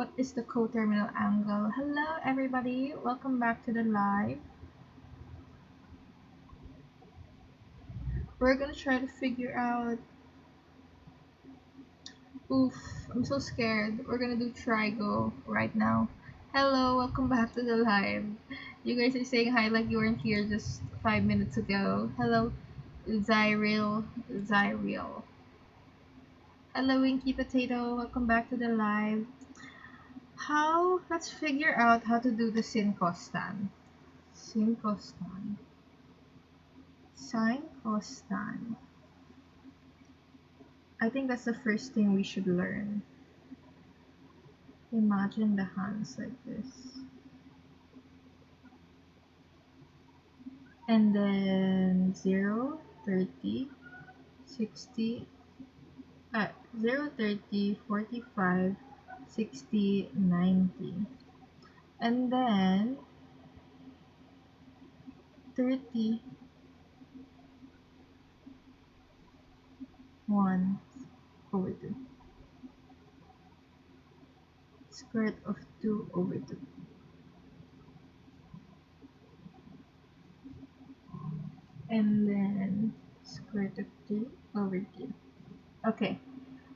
What is the coterminal angle? Hello everybody, welcome back to the live. We're gonna try to figure out... Oof, I'm so scared. We're gonna do trigo right now. Hello, welcome back to the live. You guys are saying hi like you weren't here just 5 minutes ago. Hello, Zyril. Hello, Winky Potato. Welcome back to the live. Let's figure out how to do the sin costan. Sin costan. Sine costan. I think that's the first thing we should learn. Imagine the hands like this. And then 0, 30, 60, 0, 30, 45, 60, 90. And then 30, 1 over 2. Square root of 2 over 2. And then square root of 2 over 2. Okay,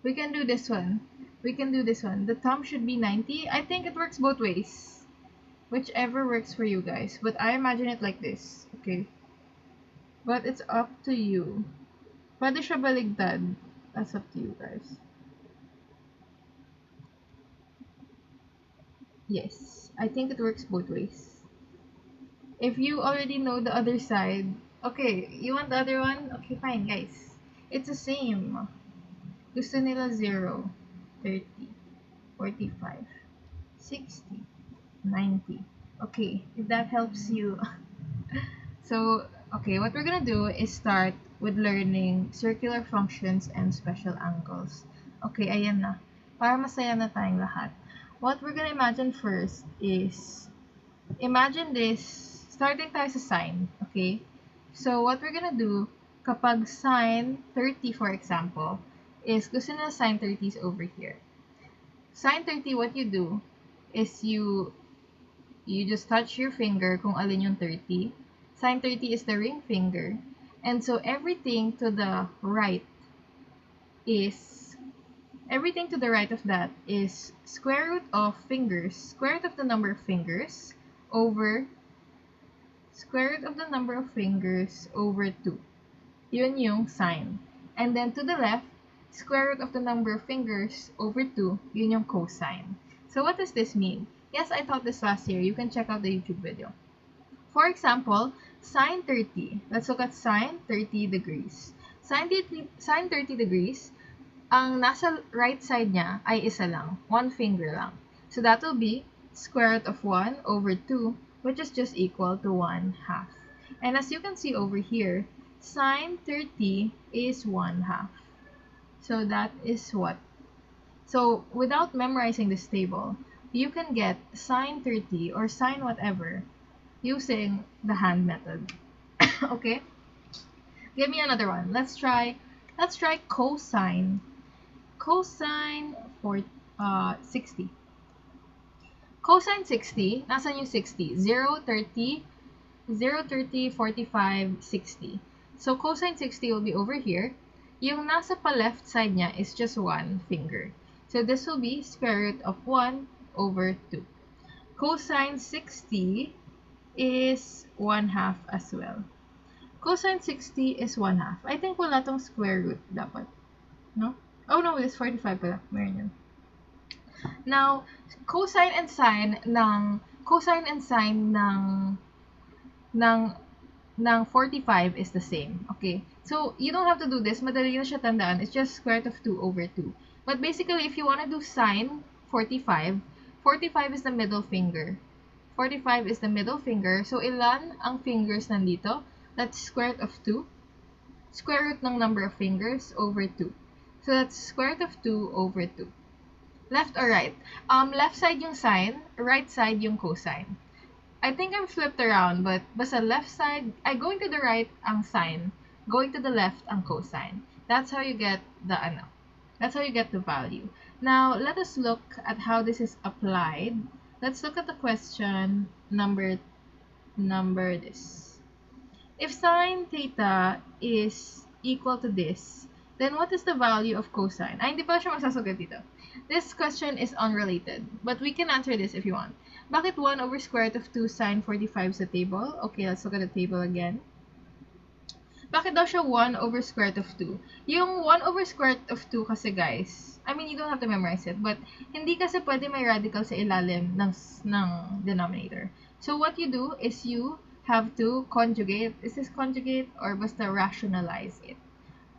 we can do this one. The thumb should be 90. I think it works both ways. Whichever works for you guys. But I imagine it like this. Okay? But it's up to you. Pwede siya baligtad. That's up to you guys. Yes. I think it works both ways. If you already know the other side... Okay, you want the other one? Okay, fine, guys. It's the same. Gusto nila 0, 30, 45, 60, 90. Okay, if that helps you. So, okay, what we're gonna do is start with learning circular functions and special angles. Okay, ayan na. Para masaya na tayong lahat. What we're gonna imagine first is, imagine this, starting tayo sa sine, okay? So, what we're gonna do, kapag sine 30, for example, is gusto na sine 30 is over here. Sine 30, what you do is you just touch your finger kung alin yung 30. Sine 30 is the ring finger. And so everything to the right of that is square root of the number of fingers over square root of the number of fingers over 2. Yun yung sine. And then to the left, square root of the number of fingers over 2, yun yung cosine. So what does this mean? Yes, I taught this last year. You can check out the YouTube video. For example, sine 30. Let's look at sine 30 degrees. Sine 30 degrees, ang nasa right side niya ay isa lang, one finger lang. So that will be square root of 1 over 2, which is just equal to 1/2. And as you can see over here, sine 30 is 1/2. So that is what? So without memorizing this table, you can get sine 30 or sine whatever using the hand method. Okay? Give me another one. Let's try cosine. Cosine for 60. Cosine 60, nasan yung 60? 0, 30, 45, 60. So cosine 60 will be over here. Yung nasa pa left side niya is just one finger. So this will be square root of 1 over 2. Cosine 60 is 1/2 as well. Cosine 60 is 1/2. I think wala tong square root dapat. No? Oh no, it's 45 pala. Meron yun. Now, cosine and sine ng 45 is the same. Okay? So, you don't have to do this. Madali na siya tandaan. It's just square root of 2 over 2. But basically, if you want to do sine 45, 45 is the middle finger. 45 is the middle finger. So, ilan ang fingers nandito? That's square root of 2. Square root ng number of fingers over 2. So, that's square root of 2 over 2. Left or right? Left side yung sine, right side yung cosine. I think I'm flipped around, but basta left side, going to the right ang sine, going to the left ang cosine. That's how you get the That's how you get the value. Now, let us look at how this is applied. Let's look at the question number this. If sine theta is equal to this, then what is the value of cosine? Ay, hindi pa siya masasagot dito. This question is unrelated, but we can answer this if you want. Bakit 1 over square root of 2 sine 45 sa table? Okay, let's look at the table again. Bakit daw siya 1 over square root of 2? Yung 1 over square root of 2 kasi guys, I mean, you don't have to memorize it, but hindi kasi pwede may radical sa ilalim ng denominator. So what you do is you have to conjugate. Is this conjugate or basta rationalize it?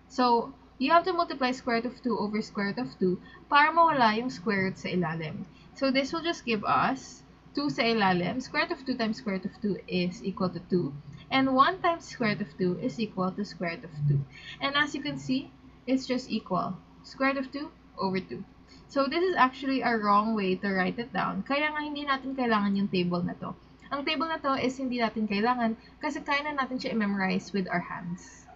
So, you have to multiply square root of 2 over square root of 2 para mawala yung square root sa ilalim. So, this will just give us 2 sa ilalim. Square root of 2 times square root of 2 is equal to 2. And 1 times square root of 2 is equal to square root of 2. And as you can see, it's just equal. Square root of 2 over 2. So, this is actually a wrong way to write it down. Kaya nga hindi natin kailangan yung table na to. Ang table na to is hindi natin kailangan kasi kaya na natin siya i-memorize with our hands.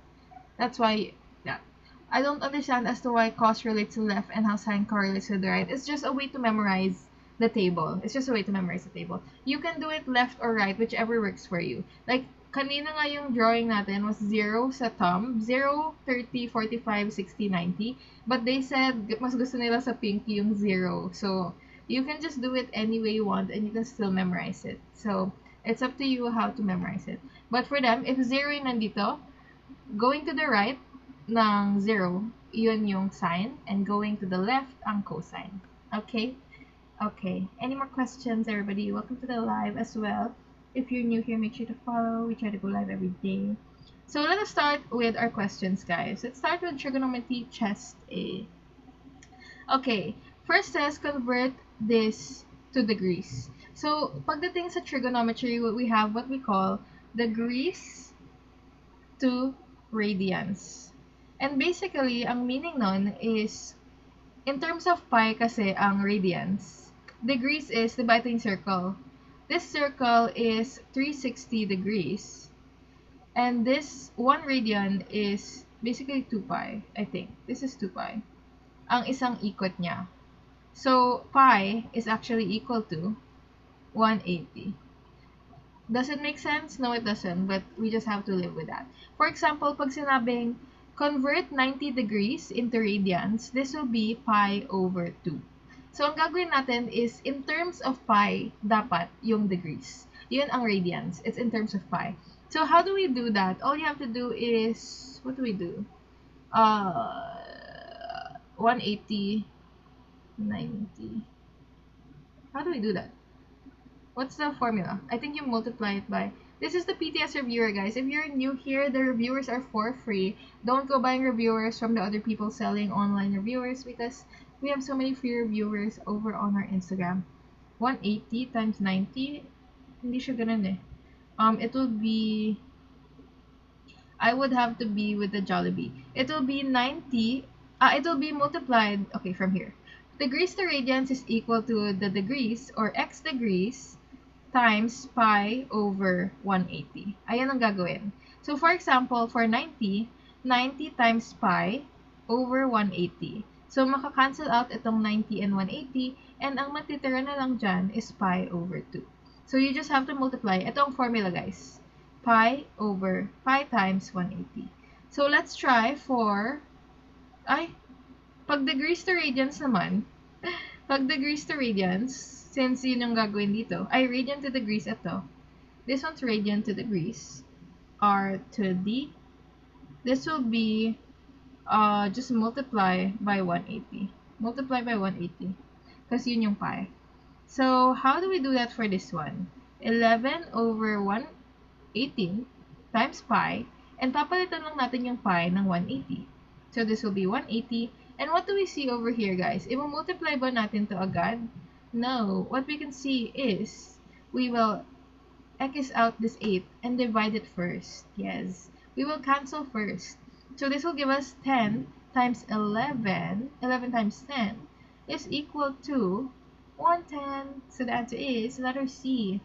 That's why, yeah. I don't understand as to why cos relates to left and how sine correlates with the right. It's just a way to memorize the table. It's just a way to memorize the table. You can do it left or right, whichever works for you. Like, kanina nga yung drawing natin was 0 sa thumb. 0, 30, 45, 60, 90. But they said mas gusto nila sa pinky yung 0. So, you can just do it any way you want and you can still memorize it. So, it's up to you how to memorize it. But for them, if 0 yung nandito, going to the right ng 0, yun yung sine. And going to the left, ang cosine. Okay? Okay. Any more questions, everybody? Welcome to the live as well. If you're new here, make sure to follow. We try to go live every day. So, let us start with our questions, guys. Let's start with trigonometry chest A. Okay. First says, convert this to degrees. So, pagdating sa trigonometry, we have what we call degrees to radians. And basically, ang meaning nun is, in terms of pi kasi ang radians, degrees is, diba ito yung circle? This circle is 360 degrees. And this 1 radian is basically 2 pi, I think. This is 2 pi. Ang isang ikot niya. So, pi is actually equal to 180. Does it make sense? No, it doesn't, but we just have to live with that. For example, pag sinabing, convert 90 degrees into radians, this will be pi over 2. So, ang gagawin natin is, in terms of pi, dapat yung degrees. Yun ang radians. It's in terms of pi. So, how do we do that? All you have to do is, what do we do? 180, 90. How do we do that? What's the formula? I think you multiply it by... This is the PTS reviewer, guys. If you're new here, the reviewers are for free. Don't go buying reviewers from the other people selling online reviewers because we have so many free reviewers over on our Instagram. 180 times 90. Hindi siya ganun eh. It will be... I would have to be with the Jollibee. It will be 90... it will be multiplied... Okay, from here. Degrees to radians is equal to the degrees or x degrees times pi over 180. Ayan ang gagawin. So, for example, for 90, 90 times pi over 180. So, maka-cancel out itong 90 and 180 and ang matitira na lang dyan is pi over 2. So, you just have to multiply. Ito ang formula, guys. Pi over pi times 180. So, let's try for... Pag degrees to radians naman, pag degrees to radians, since yun yung gagawin dito, radian to degrees ito. This one's radian to degrees. R to D. This will be just multiply by 180. Multiply by 180. Kasi yun yung pi. So, how do we do that for this one? 11 over 118 times pi. And papalitan lang natin yung pi ng 180. So, this will be 180. And what do we see over here, guys? I-multiply ba natin to agad? No. What we can see is, we will x out this 8 and divide it first. Yes. We will cancel first. So, this will give us 10 times 11. 11 times 10 is equal to 110. So, the answer is letter C.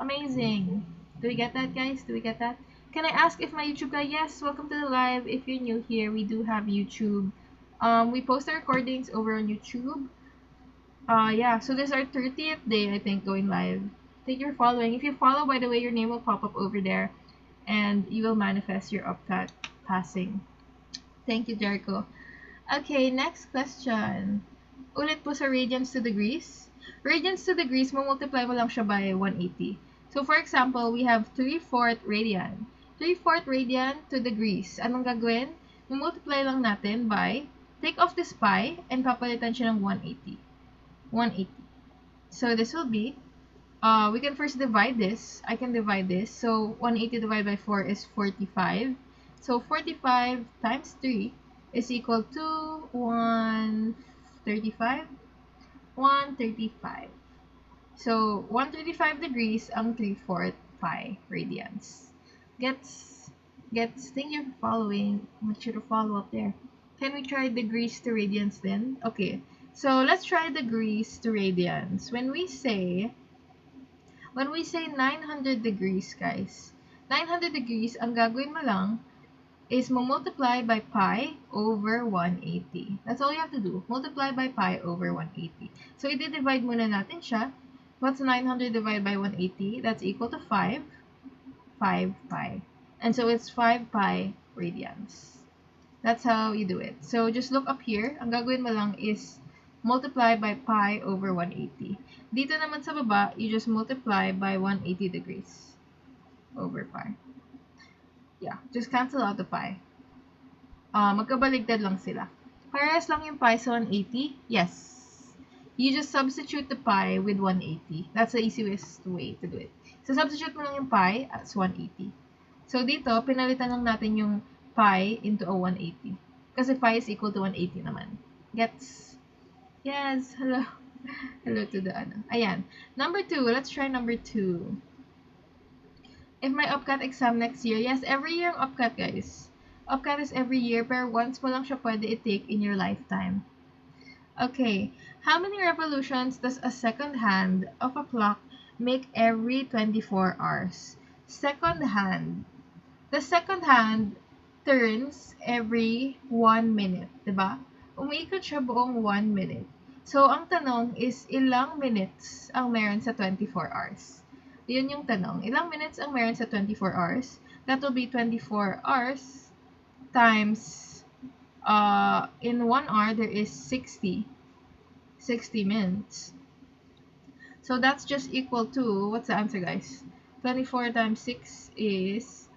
Amazing. Do we get that, guys? Do we get that? Can I ask if my YouTube guy? Yes, welcome to the live. If you're new here, we do have YouTube We post the recordings over on YouTube. Yeah, so this is our 30th day, I think, going live. Thank you for following. If you follow, by the way, your name will pop up over there and you will manifest your UPCAT passing. Thank you, Jericho. Okay, next question. Ulit po sa radians to degrees. Radians to degrees, multiply mo lang siya by 180. So, for example, we have 3/4 radian. 3/4 radian to degrees. Anong gagawin? Multiply lang natin by, take off this pi, and papalitan siya ng 180. 180. So, this will be, we can first divide this. I can divide this. So, 180 divided by 4 is 45. So, 45 times 3 is equal to 135. 135. So, 135 degrees ang 3/4 pi radians. Gets, thank you for following. Make sure to follow up there. Can we try degrees to radians then? Okay. So, let's try degrees to radians. When we say 900 degrees, guys, 900 degrees, ang gagawin mo lang is multiply by pi over 180. That's all you have to do. Multiply by pi over 180. So, i-divide muna natin siya. What's 900 divided by 180? That's equal to 5. 5 pi. And so, it's 5 pi radians. That's how you do it. So, just look up here. Ang gagawin mo lang is multiply by pi over 180. Dito naman sa baba, you just multiply by 180 degrees over pi. Yeah, just cancel out the pi. Magkabaligtad lang sila. Parehas lang yung pi sa 180? Yes. You just substitute the pi with 180. That's the easiest way to do it. So, substitute mo lang yung pi as 180. So, dito, pinalitan lang natin yung pi into a 180. Kasi pi is equal to 180 naman. Gets? Yes. Hello. Hello to the ano. Ayan. Number 2. Let's try number 2. If my UPCAT exam next year, yes, every year ang UPCAT, guys. UPCAT is every year, pero once mo lang siya pwede i-take in your lifetime. Okay, how many revolutions does a second hand of a clock make every 24 hours? Second hand. The second hand turns every 1 minute, diba? Umiikot siya buong 1 minute. So, ang tanong is, ilang minutes ang meron sa 24 hours? Yun yung tanong. Ilang minutes ang meron sa 24 hours? That will be 24 hours times, in 1 hour, there is 60 minutes. So, that's just equal to, what's the answer, guys? 24 times 6 is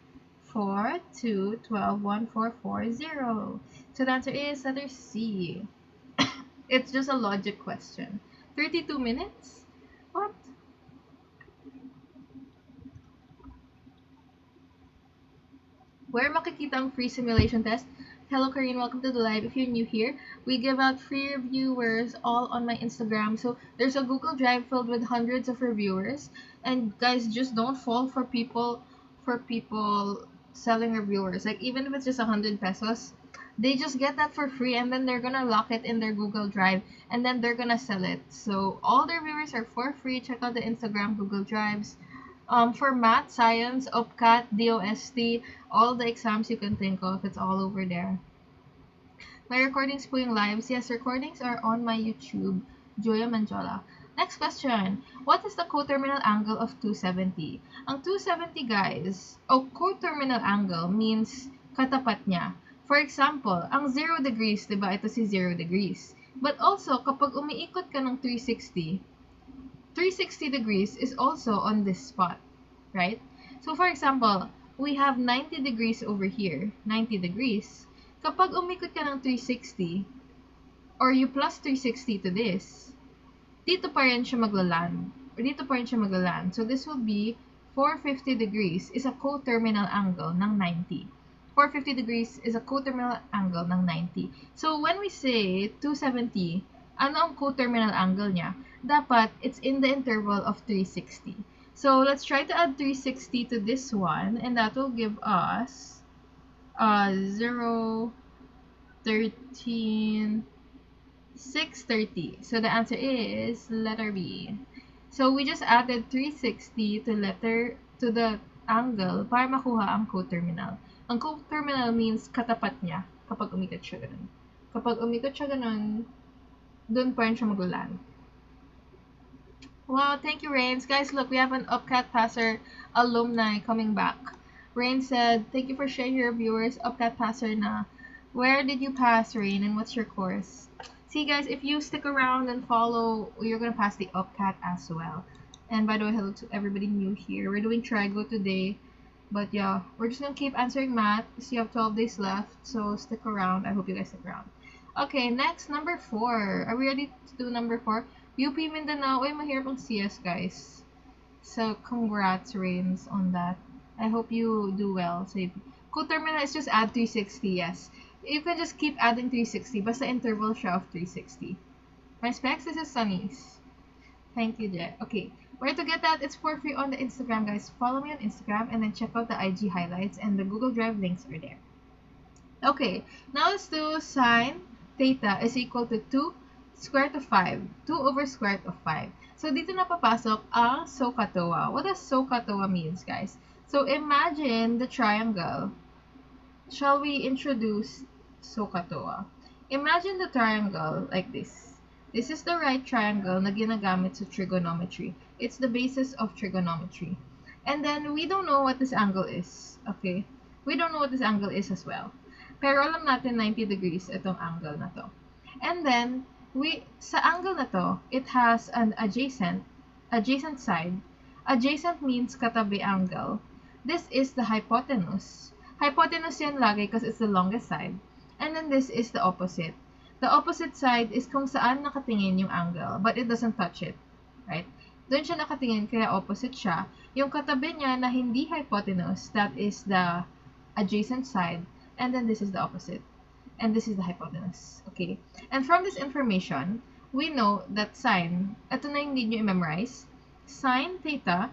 4, 2, 12, 1, 4, 4, 0. So, the answer is letter C. It's just a logic question. 32 minutes? What? Where makikita ang free simulation test? Hello, Karine. Welcome to the live. If you're new here, we give out free reviewers all on my Instagram. So there's a Google Drive filled with hundreds of reviewers. And guys, just don't fall for people selling reviewers. Like, even if it's just 100 pesos, they just get that for free and then they're gonna lock it in their Google Drive and then they're gonna sell it. So all the reviewers are for free. Check out the Instagram Google Drives. For math, science, UPCAT, DOST, all the exams you can think of, it's all over there. My recordings po yung lives. Yes, recordings are on my YouTube, Joya Manjola. Next question. What is the coterminal angle of 270? Ang 270, guys, coterminal angle means katapat niya. For example, ang 0 degrees, diba? Ito si 0 degrees. But also, kapag umiikot ka ng 360 degrees is also on this spot, right? So, for example, we have 90 degrees over here, 90 degrees. Kapag umikot ka ng 360, or you plus 360 to this, dito pa rin siya maglaland. Or dito pa rin siya maglaland. So, this will be 450 degrees is a coterminal angle ng 90. 450 degrees is a coterminal angle ng 90. So, when we say 270, ano ang coterminal angle niya? Dapat, it's in the interval of 360. So, let's try to add 360 to this one, and that will give us 0, 13, 630. So, the answer is letter B. So, we just added 360 to the angle para makuha ang coterminal. Ang coterminal means katapat niya kapag umikot siya ganun. Kapag umikot siya ganun, dun pa rin siya mag-land. Wow, thank you, Rains. Guys, look, we have an Upcat Passer alumni coming back. Rain said, thank you for sharing your viewers. Upcat Passer na. Where did you pass, Rain, and what's your course? See, guys, if you stick around and follow, you're going to pass the Upcat as well. And by the way, hello to everybody new here. We're doing Trigo today. But yeah, we're just going to keep answering math because you have 12 days left. So stick around. I hope you guys stick around. Okay, next, number 4. Are we ready to do number 4? UP Mindanao. Uy, mahirap ang CS, guys. So, congrats, Rains, on that. I hope you do well. So, co-terminal is just add 360, yes. You can just keep adding 360. Basta interval siya of 360. My specs, this is Sunny's. Thank you, Jet. Okay, where to get that? It's for free on the Instagram, guys. Follow me on Instagram and then check out the IG highlights and the Google Drive links are there. Okay, now let's do sine theta is equal to 2 square root of 5. 2 over square root of 5. So, dito na papasok ang SOHCAHTOA. What does SOHCAHTOA means, guys? So, imagine the triangle. Shall we introduce SOHCAHTOA? Imagine the triangle like this. This is the right triangle na ginagamit sa trigonometry. It's the basis of trigonometry. And then, we don't know what this angle is. Okay? We don't know what this angle is as well. Pero alam natin 90 degrees itong angle na to. And then, sa angle na to, it has an adjacent side. Adjacent means katabi angle. This is the hypotenuse. Hypotenuse yan lagi because it's the longest side. And then this is the opposite. The opposite side is kung saan nakatingin yung angle, but it doesn't touch it. Right? Doon siya nakatingin, kaya opposite siya. Yung katabi niya na hindi hypotenuse, that is the adjacent side. And then this is the opposite. And this is the hypotenuse. Okay? And from this information, we know that sine, ito na yung need nyo i-memorize, sine theta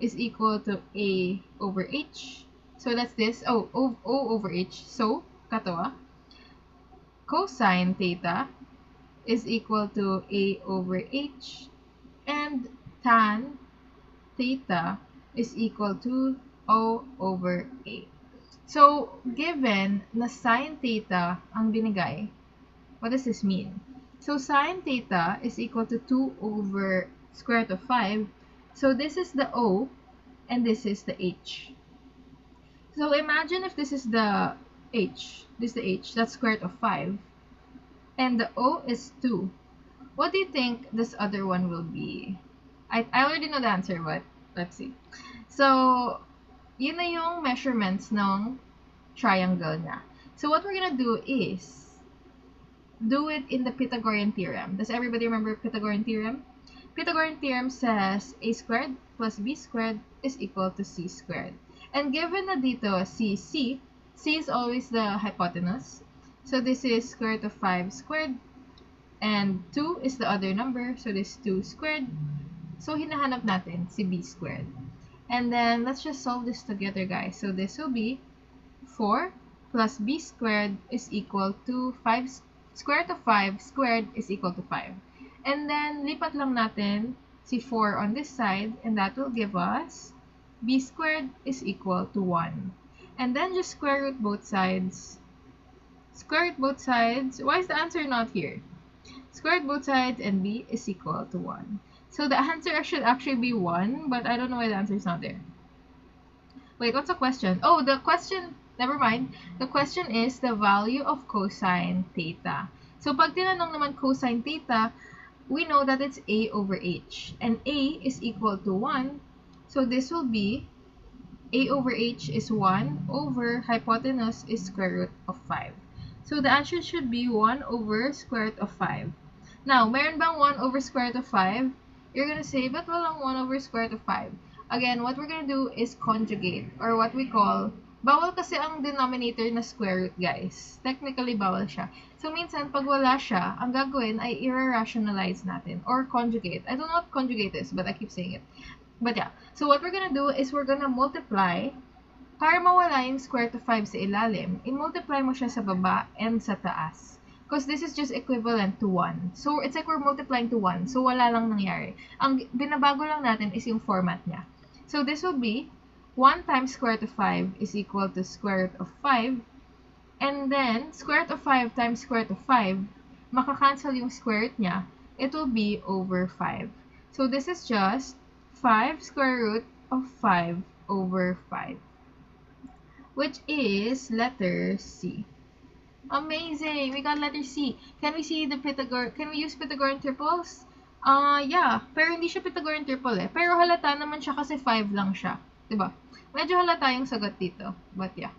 is equal to A over H. So that's this. O over H. So, katawa. Cosine theta is equal to A over H. And tan theta is equal to O over A. So, given na sine theta ang binigay, what does this mean? So, sine theta is equal to 2 over square root of 5. So, this is the O, and this is the H. So, imagine if this is the H. This is the H. That's square root of 5. And the O is 2. What do you think this other one will be? I already know the answer, but let's see. So, yun na yung measurements ng triangle na. So, what we're gonna do is do it in the Pythagorean theorem. Does everybody remember Pythagorean theorem? Pythagorean theorem says a squared plus b squared is equal to c squared. And given na dito c is always the hypotenuse. So, this is square root of 5 squared. And 2 is the other number. So, this is 2 squared. So, hinahanap natin si b squared. And then, let's just solve this together, guys. So, this will be 4 plus b squared is equal to 5, square root of 5 squared is equal to 5. And then, lipat lang natin si 4 on this side, and that will give us b squared is equal to 1. And then, just square root both sides. Square root both sides. Why is the answer not here? Square root both sides, and b is equal to 1. So, the answer should actually be 1, but I don't know why the answer is not there. Wait, what's the question? Oh, the question, never mind. The question is the value of cosine theta. So, pag tinanong naman cosine theta, we know that it's A over H. And A is equal to 1. So, this will be A over H is 1 over hypotenuse is square root of 5. So, the answer should be 1 over square root of 5. Now, meron bang 1 over square root of 5? You're gonna say, but walang 1 over square root of 5. Again, what we're gonna do is conjugate, or what we call, bawal kasi ang denominator na square root, guys. Technically, bawal siya. So, minsan, pag wala siya, ang gagawin ay i-rationalize natin, or conjugate. I don't know what conjugate is, but I keep saying it. But yeah, so what we're gonna do is we're gonna multiply, para mawala yung square root of 5 sa ilalim, i-multiply mo siya sa baba and sa taas. Because this is just equivalent to 1. So, it's like we're multiplying to 1. So, wala lang nangyari. Ang binabago lang natin is yung format niya. So, this will be 1 times square root of 5 is equal to square root of 5 And then, square root of 5 times square root of 5, makakancel yung square root niya. It will be over 5. So, this is just 5 square root of 5 over 5, which is letter C. Amazing! We got letter C. Can we see the Can we use Pythagorean triples? Yeah. Pero hindi siya Pythagorean triple eh. Pero halata naman siya kasi 5 lang siya. Diba? Medyo halata yung sagot dito. But yeah.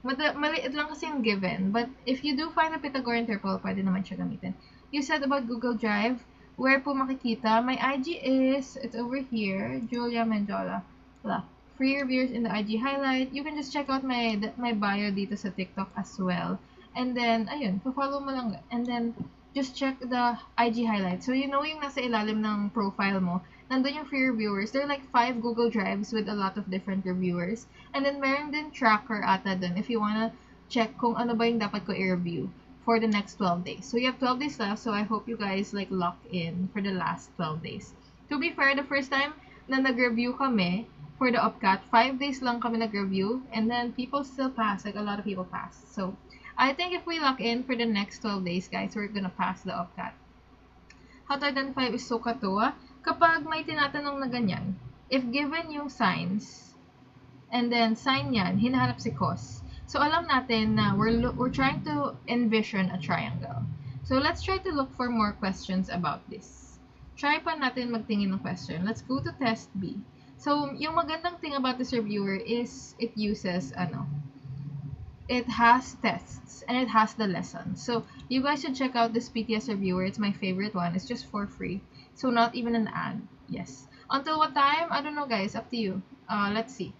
Maliit lang kasi yung given. But if you do find a Pythagorean triple, pwede naman siya gamitin. You said about Google Drive. Where po makikita? My IG is, it's over here, Julia Menjola. Wala. Free reviewers in the IG highlight. You can just check out my bio dito sa TikTok as well. And then, ayun, follow mo lang. And then, just check the IG highlight. So, you know yung nasa ilalim ng profile mo, nandun yung free reviewers. There are like 5 Google Drives with a lot of different reviewers. And then, meron din tracker ata dun if you wanna check kung ano ba yung dapat ko i-review for the next 12 days. So, you have 12 days left. So, I hope you guys like lock in for the last 12 days. To be fair, the first time na nag-review kami for the UPCAT, 5 days lang kami nag-review. And then, people still pass. Like, a lot of people pass. So, I think if we lock in for the next 12 days, guys, we're gonna pass the UPCAT. How to identify is SOHCAHTOA? Kapag may tinatanong na ganyan, if given yung signs, and then sign yan, hinahanap si cos. So, alam natin na we're trying to envision a triangle. So, let's try to look for more questions about this. Try pa natin magtingin ng question. Let's go to test B. So, yung magandang thing about this reviewer is it uses, it has tests and it has the lessons. So you guys should check out this PTS reviewer. It's my favorite one. It's just for free. So not even an ad. Yes. Until what time? I don't know, guys. Up to you. Let's see.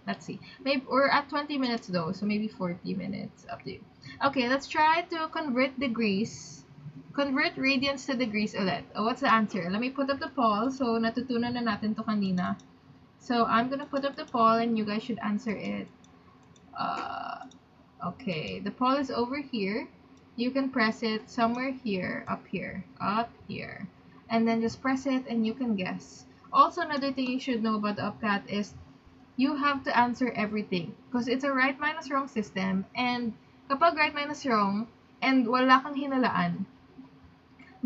Maybe we're at 20 minutes though, so maybe 40 minutes. Up to you. Okay, let's try to convert degrees. Convert radians to degrees ulit. Oh, what's the answer? Let me put up the poll. So natutunan na natin to kanina. So I'm gonna put up the poll and you guys should answer it. Okay, the poll is over here. You can press it somewhere here, up here, and then just press it and you can guess. Also, another thing you should know about the UPCAT is you have to answer everything because it's a right minus wrong system, and kapag right minus wrong and wala kang hinalaan,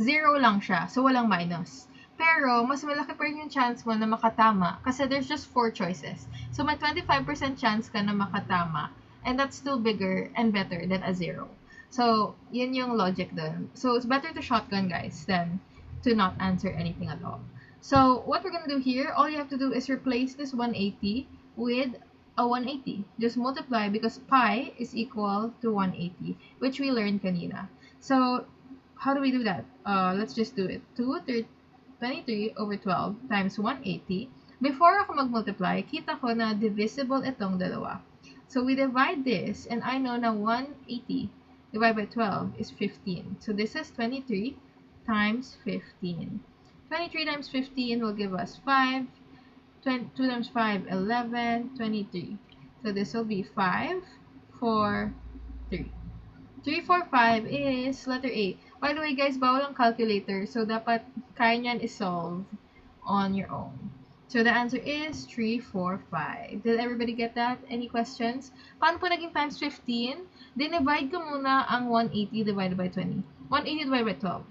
0 lang siya, so walang minus. Pero, mas malaki pa rin yung chance mo na makatama kasi there's just 4 choices. So, may 25% chance ka na makatama. And that's still bigger and better than a 0. So, yun yung logic dun. So, it's better to shotgun, guys, than to not answer anything at all. So, what we're gonna do here, all you have to do is replace this 180 with a 180. Just multiply because pi is equal to 180, which we learned kanina. So, how do we do that? Let's just do it. 23 over 12 times 180. Before ako mag-multiply, kita ko na divisible itong dalawa. So we divide this, and I know now 180 divided by 12 is 15. So this is 23 times 15. 23 times 15 will give us 5. 2 times 5, 11, 23. So this will be 5, 4, 3. 3, 4, 5 is letter A. By the way, guys, bawal ang calculator. So dapat kaya niyan i-solve on your own. So the answer is 3, 4, 5. Did everybody get that? Any questions? Paano po naging times 15? Dinivide ko muna ang 180 divided by 20. 180 divided by 12.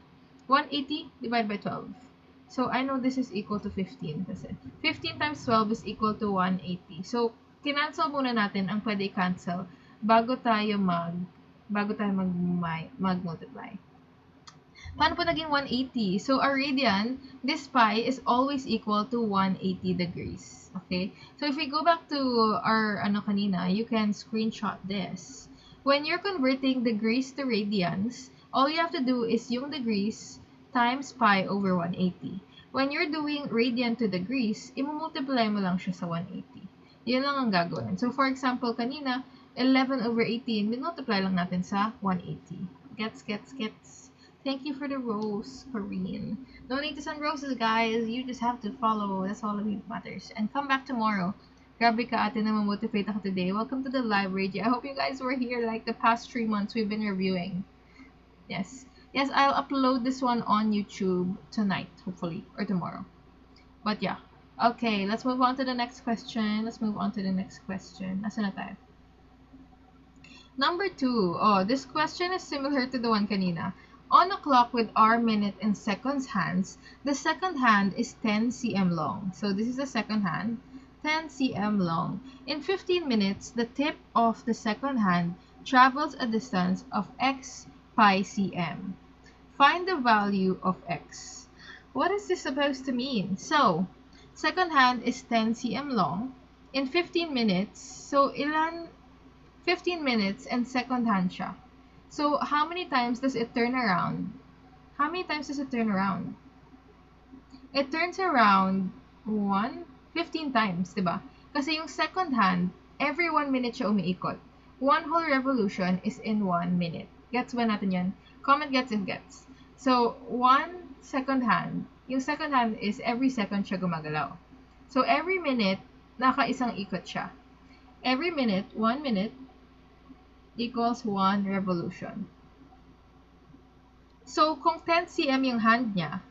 180 divided by 12. So I know this is equal to 15 kasi 15 times 12 is equal to 180. So kinancel muna natin ang pwede i-cancel bago tayo mag-multiply. Paano po naging 180? So, our radian, this pi is always equal to 180 degrees. Okay? So, if we go back to our kanina, you can screenshot this. When you're converting degrees to radians, all you have to do is yung degrees times pi over 180. When you're doing radian to degrees, imumultiply mo lang siya sa 180. Yun lang ang gagawin. So, for example, kanina, 11 over 18, minultiply lang natin sa 180. Gets. Thank you for the rose, Corinne. No need to send roses, guys. You just have to follow. That's all that matters. And come back tomorrow. Grabe ka ate na mamotivate ako today. Welcome to the live, Reggie. I hope you guys were here like the past 3 months we've been reviewing. Yes, I'll upload this one on YouTube tonight, hopefully, or tomorrow. But yeah. Okay, let's move on to the next question. Nasaan na tayo? Number 2. Oh, this question is similar to the one kanina. On a clock with hour, minute, and seconds hands, the second hand is 10 cm long. So this is the second hand, 10 cm long. In 15 minutes, the tip of the second hand travels a distance of x pi cm. Find the value of x. What is this supposed to mean? So, second hand is 10 cm long. In 15 minutes, so 15 minutes and second hand siya. So, how many times does it turn around? How many times does it turn around? It turns around 15 times, diba? Kasi yung second hand, every 1 minute siya umiikot. One whole revolution is in 1 minute. Gets ba natin yan? Comment gets if gets. So, one second hand, yung second hand is every second siya gumagalaw. So, every minute, nakaisang ikot siya. Every minute, 1 minute, equals 1 revolution. So, kung 10 cm yung hand niya,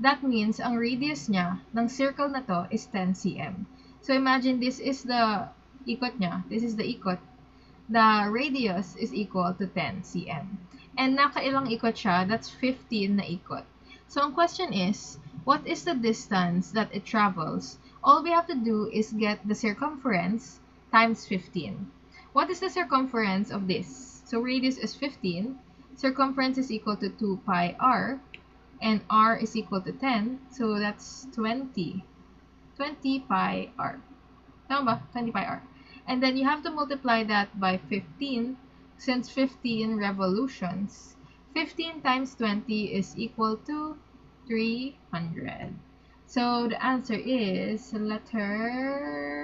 that means ang radius niya ng circle na to is 10 cm. So, imagine this is the ikot niya. This is the ikot. The radius is equal to 10 cm. And nakailang ikot siya, that's 15 na ikot. So, ang question is, what is the distance that it travels? All we have to do is get the circumference times 15. What is the circumference of this? So, radius is 15. Circumference is equal to 2 pi r. And r is equal to 10. So, that's 20. 20 pi r. Tama ba? 20 pi r. And then you have to multiply that by 15. Since 15 revolutions, 15 times 20 is equal to 300. So the answer is letter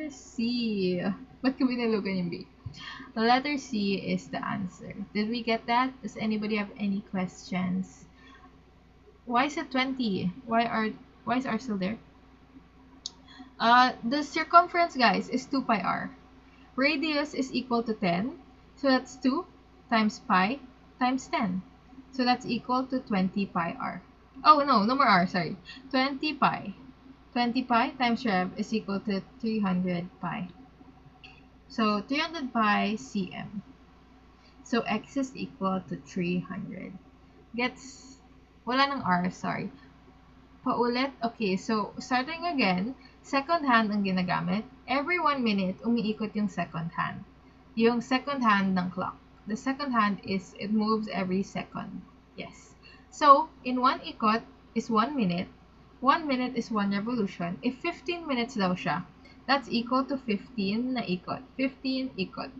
C. Ba't ko binalugan yung B? Letter C is the answer. Did we get that? Does anybody have any questions? Why is it 20? Why is R still there? The circumference, guys, is 2 pi r. Radius is equal to 10. So that's 2 times pi times 10. So that's equal to 20 pi r. Oh, no more r, sorry. 20 pi. 20 pi times rev is equal to 300 pi. So 300 pi cm. So x is equal to 300. Gets, wala ng r, sorry. Paulit. Okay, so starting again, second hand ang ginagamit. Every 1 minute, umiikot yung second hand. Yung second hand ng clock. The second hand is, it moves every second. Yes. So, in 1 ikot is 1 minute. 1 minute is 1 revolution. If 15 minutes daw siya, that's equal to 15 na ikot. 15 ikot.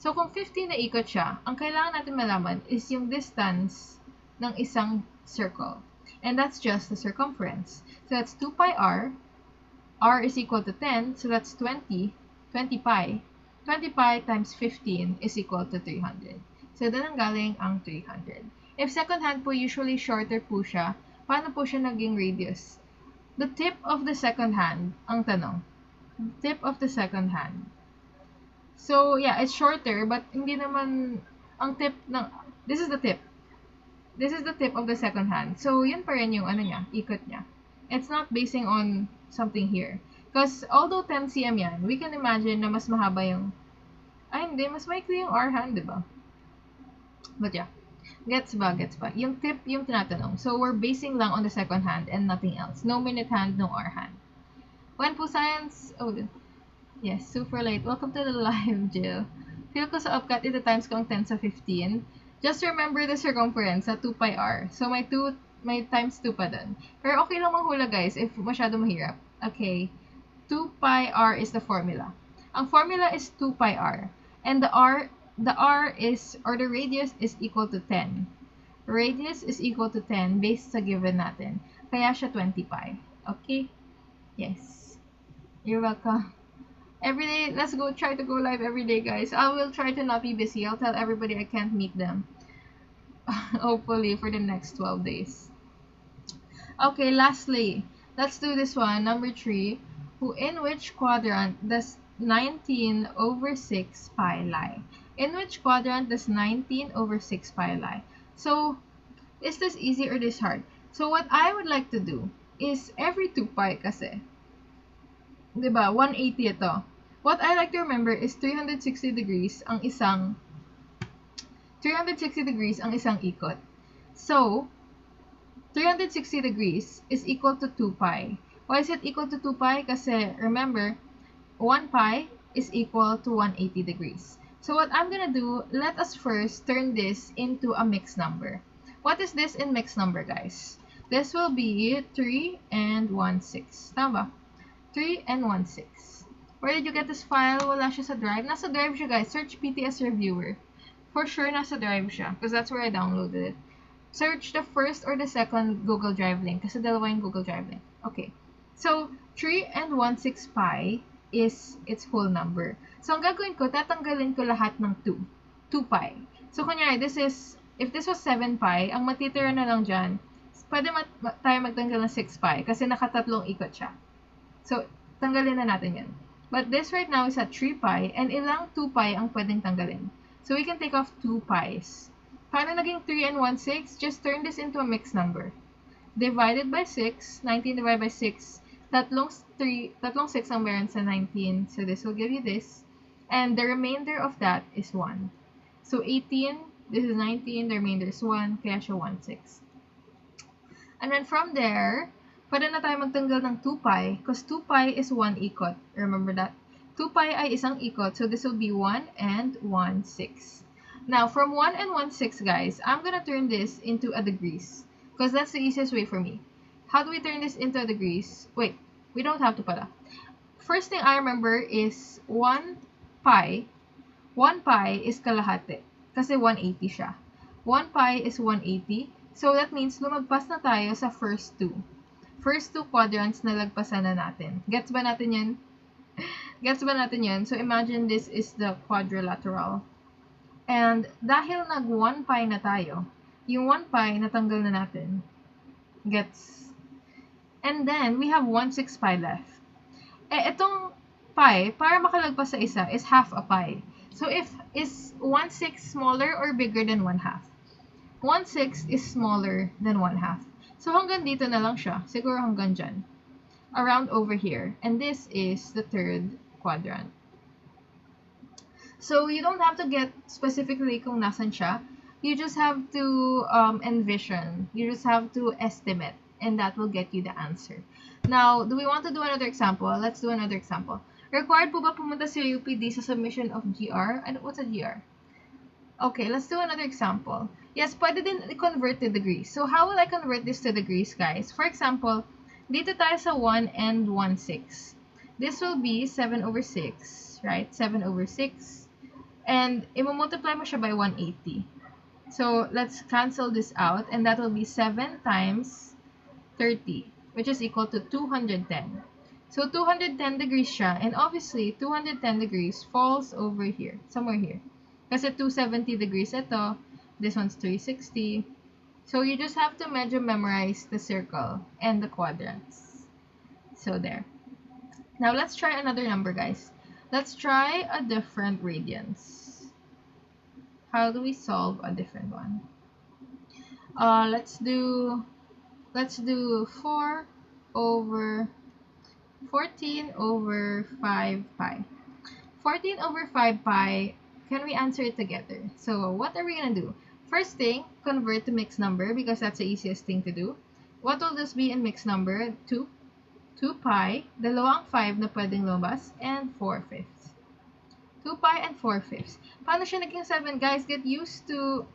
So, kung 15 na ikot siya, ang kailangan natin malaman is yung distance ng isang circle. And that's just the circumference. So, that's 2 pi r. R is equal to 10. So, that's 20 pi. 20 pi times 15 is equal to 300. So, doon ang galing ang 300. If second hand po, usually shorter po siya, paano po siya naging radius? The tip of the second hand, ang tanong. The tip of the second hand. So, yeah, it's shorter, but hindi naman, ang tip ng, this is the tip. This is the tip of the second hand. So, yun pa rin yung, ano niya, ikot niya. It's not basing on something here. Because, although 10 cm yan, we can imagine na mas mahaba yung, ay hindi, mas maikli yung R hand, diba? But yeah, gets ba? Yung tip yung tinatanong. So, we're basing lang on the second hand and nothing else. No minute hand, no R hand. When po science, oh, yes, super late. Welcome to the live, Jill. Feel ko sa upcut, ito times ko ang 10 sa 15. Just remember the circumference sa 2 pi r. So, may times 2 pa dun. Pero okay lang manghula, guys, if masyado mahirap. Okay. 2 pi r is the formula. Ang formula is 2 pi r. And the r is, or the radius is equal to 10. Radius is equal to 10 based sa given natin. Kaya siya 20 pi. Okay? Yes. You're welcome. Every day, let's go try to go live every day, guys. I will try to not be busy. I'll tell everybody I can't meet them. Hopefully for the next 12 days. Okay, lastly, let's do this one. Number 3. In which quadrant does 19 over 6 pi lie? In which quadrant does 19 over 6 pi lie? So, is this easy or this hard? So, what I would like to do is every 2 pi kasi. Diba? 180 ito. what I like to remember is 360 degrees ang isang ikot. So, 360 degrees is equal to 2 pi. Why is it equal to 2 pi? Kasi remember, 1 pi is equal to 180 degrees. So what I'm gonna do, let us first turn this into a mixed number. What is this in mixed number, guys? This will be 3 and 1/6. Tama ba? 3 and 1/6. Where did you get this file? Wala siya sa drive. Nasa drive siya, guys. Search PTS Reviewer. For sure, nasa drive siya. Because that's where I downloaded it. Search the first or the second Google Drive link. Kasi dalawa yung Google Drive link. Okay. So, 3 and 1/6 pi is its whole number. So, ang gagawin ko, tatanggalin ko lahat ng 2. 2 pi. So, kunyari, if this was 7 pi, ang matitira na lang dyan, pwede tayo magtanggal ng 6 pi kasi nakatatlong ikot siya. So, tanggalin na natin yan. But this right now is at 3 pi, and ilang 2 pi ang pwedeng tanggalin. So, we can take off 2 pi's. Paano naging 3 and 1/6? Just turn this into a mixed number. Divided by 6, 19 divided by 6, tatlong 6 ang meron sa 19. So, this will give you this. And the remainder of that is 1. So, 18, this is 19, the remainder is 1, kaya siya 1/6. And then from there, pwede na tayo magtanggal ng 2 pi because 2 pi is 1 ikot. Remember that? 2 pi ay isang ikot, so this will be 1 and 1/6. Now, from 1 and 1/6, guys, I'm gonna turn this into a degrees because that's the easiest way for me. How do we turn this into a degrees? Wait, we don't have to pala. First thing I remember is 1 pi. 1 pi is kalahati kasi 180 siya. 1 pi is 180. So, that means lumagpas na tayo sa first two. First two quadrants na lagpasan na natin. Gets ba natin yan? Gets ba natin yan? So, imagine this is the quadrilateral. And dahil nag 1 pi na tayo, yung 1 pi natanggal na natin. Gets? And then, we have 1/6 pi left. Itong pi, para makalagpas sa isa, is half a pi. So, is 1/6 smaller or bigger than 1/2? 1/6 is smaller than 1/2. So, hanggang dito na lang siya. Siguro hanggang dyan. Around over here. And this is the third quadrant. So, you don't have to get specifically kung nasan siya. You just have to envision. You just have to estimate. And that will get you the answer. Now, do we want to do another example? Let's do another example. Required po ba pumunta si UPD sa submission of GR? What's a GR? Okay, let's do another example. Yes, pwede din i-convert to degrees. So, how will I convert this to degrees, guys? For example, dito tayo sa 1 and 1/6. This will be 7 over 6, right? 7 over 6. And, i-multiply mo siya by 180. So, let's cancel this out. And that will be 7 times 30, which is equal to 210. So, 210 degrees siya. And obviously, 210 degrees falls over here. Somewhere here. Kasi 270 degrees ito. This one's 360. So, you just have to medyo memorize the circle and the quadrants. So, there. Now, let's try another number, guys. Let's try a different radians. How do we solve a different one? Let's do 4 over 14 over 5 pi. 14 over 5 pi, can we answer it together? So, what are we gonna do? First thing, convert to mixed number because that's the easiest thing to do. What will this be in mixed number? 2 pi, dalawang 5 na pwedeng lumabas, and 4/5. 2 pi and 4/5. Paano siya naging 7? Guys, get used to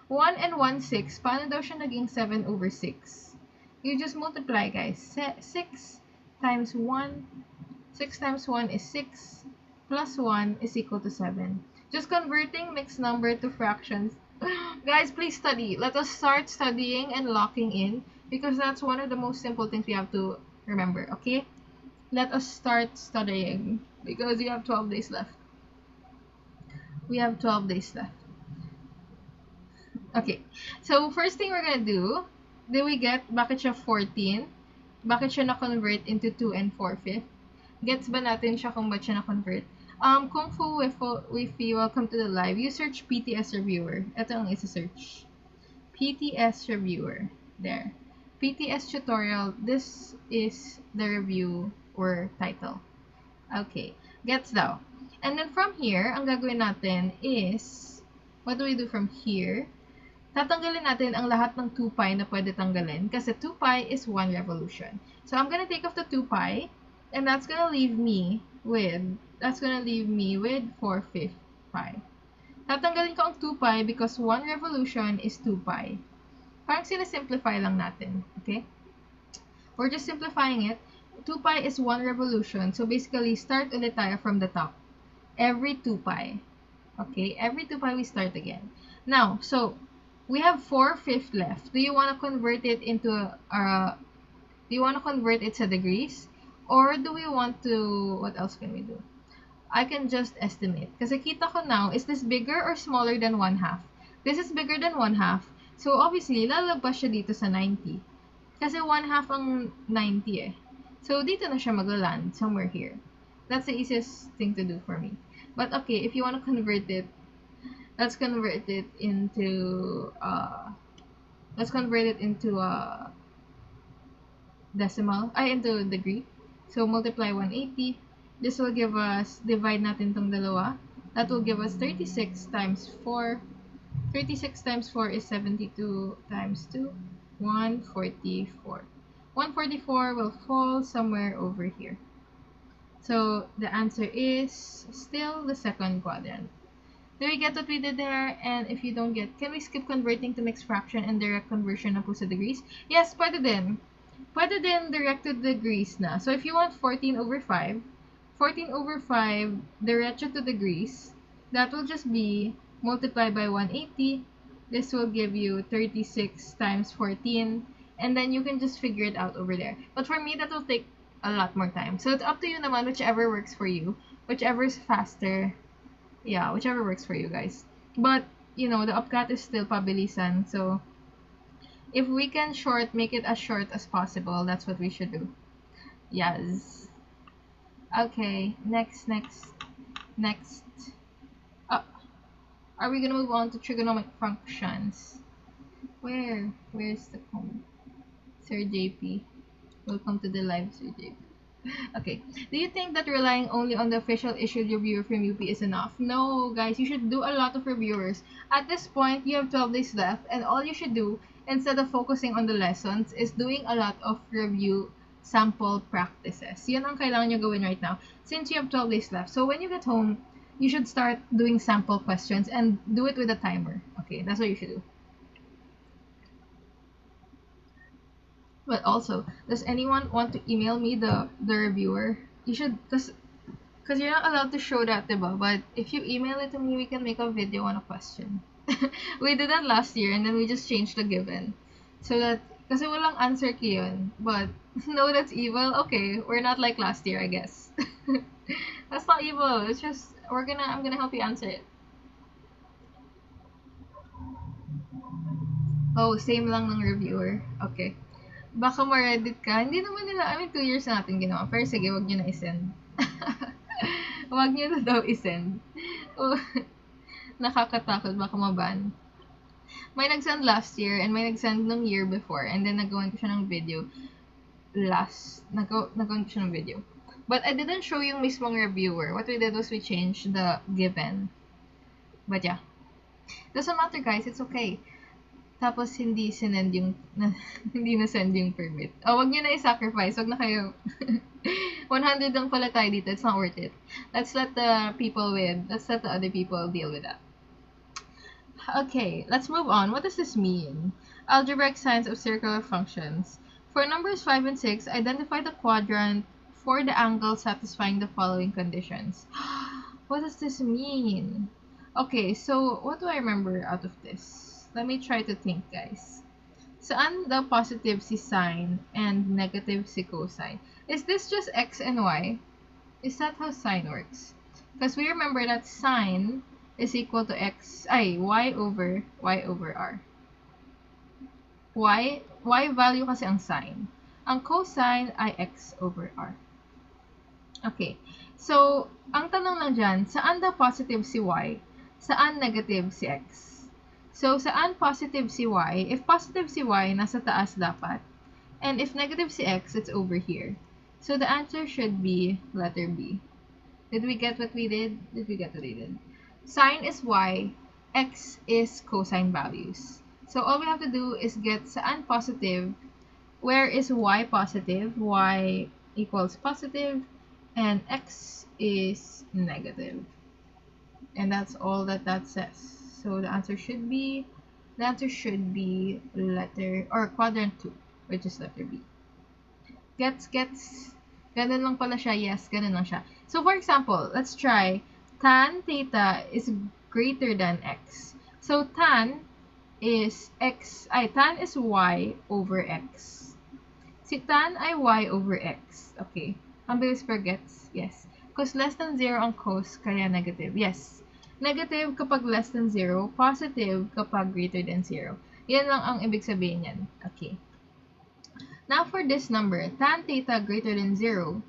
1 and 1/6. Paano daw siya naging 7 over 6? You just multiply, guys. 6 times 1. 6 times 1 is 6. Plus 1 is equal to 7. Just converting mixed number to fractions. Guys, please study. Let us start studying and locking in because that's one of the most simple things we have to remember, okay? Let us start studying because we have 12 days left. We have 12 days left. Okay, so first thing we're gonna do, we get, bakit siya 14? Bakit siya na-convert into 2 and 4/5? Gets ba natin siya kung ba't siya na-convert? Kung Fu Wifi, welcome to the live. You search PTS Reviewer. Ito ang isa-search. PTS Reviewer. There. PTS Tutorial. This is the review or title. Okay, gets daw. And then from here, ang gagawin natin is, what do we do from here? Tatanggalin natin ang lahat ng 2 pi na pwede tanggalin kasi 2 pi is 1 revolution. So I'm gonna take off the 2 pi and that's gonna leave me with 4/5 pi. Tatanggalin ko ang 2 pi because 1 revolution is 2 pi. Parang sinasimplify lang natin, okay? We're just simplifying it. 2 pi is 1 revolution. So basically, start ulit tayo from the top. Every 2 pi. Okay? Every 2 pi, we start again. Now, so, we have 4/5 left. Do you want to convert it into, do you want to convert it to degrees? Or do we want to, what else can we do? I can just estimate. Kasi kita ko now, is this bigger or smaller than 1/2? This is bigger than 1/2. So, obviously, lalagpas siya dito sa 90. Kasi 1/2 ang 90 eh. So, dito na siya mag-land, somewhere here. That's the easiest thing to do for me. But okay, if you want to convert it, let's convert it into, decimal, into degree. So, multiply 180. This will give us, divide natin tong dalawa. That will give us 36 times 4. 36 times 4 is 72 times 2. 144. 144 will fall somewhere over here. So the answer is still the second quadrant. Do we get what we did there? And if you don't get, can we skip converting to mixed fraction and direct conversion na po sa degrees? Yes, pwede din. Pwede din direct to degrees na. So if you want 14/5, 14/5 diretso to degrees, that will just be multiplied by 180. This will give you 36 times 14. And then you can just figure it out over there. But for me, that will take a lot more time. So it's up to you naman, whichever works for you. Whichever is faster. Yeah, whichever works for you guys. But, you know, the upcut is still pabilisan. So, if we can make it as short as possible, that's what we should do. Yes. Okay, next. Are we gonna move on to trigonometric functions? Where's the comment? Sir JP. Welcome to the live, Sir JP. Okay. Do you think that relying only on the official issued reviewer from UP is enough? No, guys. You should do a lot of reviewers. At this point, you have 12 days left, and all you should do, instead of focusing on the lessons, is doing a lot of review sample practices. Yun ang kailangan nyo gawin right now, since you have 12 days left. So when you get home, you should start doing sample questions and do it with a timer. Okay, that's what you should do. But also, does anyone want to email me the reviewer? You should, because you're not allowed to show that, diba? But if you email it to me, we can make a video on a question. We did that last year, and then we just changed the given. So that, kasi walang answer key yun. But, no, that's evil. Okay, we're not like last year, I guess. That's not evil. It's just, I'm gonna help you answer it. Oh, same lang ng reviewer. Okay. Baka ma-reddit ka. Hindi naman nila, 2 years na natin ginawa. Pero sige, wag nyo na isend. Wag nyo na daw isend. Oh, nakakatakot, baka maban. May nag-send last year, and may nag-send nung year before, and then nagawan ko siya ng video nagawan ko siya ng video. But I didn't show yung mismong reviewer. What we did was we changed the given. But yeah. Doesn't matter, guys. It's okay. Tapos, hindi sinend yung, hindi na-send yung permit. Wag nyo na i-sacrifice. Wag na kayo. 100 lang pala tayo dito. It's not worth it. Let's let the other people deal with that. Okay, let's move on. What does this mean? Algebraic signs of circular functions. For numbers 5 and 6, identify the quadrant for the angle satisfying the following conditions. What does this mean? Okay, so what do I remember out of this? Let me try to think, guys. Saan daw positive si sine and negative si cosine? Is this just x and y? Is that how sine works? Because we remember that sine is equal to y over r. Y value kasi ang sine. Ang cosine ay x over r. Okay. So, ang tanong lang dyan, saan daw positive si y? Saan negative si x? So, saan positive si y? If positive si y, nasa taas dapat. And if negative si x, it's over here. So, the answer should be letter B. Did we get what we did? Did we get what we did? Sine is y, x is cosine values. So all we have to do is get saan positive. Where is y positive? Y equals positive, and x is negative. And that's all that says. So the answer should be letter, or quadrant 2, which is letter B. Gets. Ganun lang pala siya. Yes, ganun lang siya. So for example, let's try tan theta is greater than x. So tan is y over x. Si tan ay y over x. Okay. Ang bilis per gets. Yes. Because less than 0 ang cos, kaya negative. Yes. Negative kapag less than 0, positive kapag greater than 0. Yan lang ang ibig sabihin yan. Okay. Now for this number, tan theta greater than 0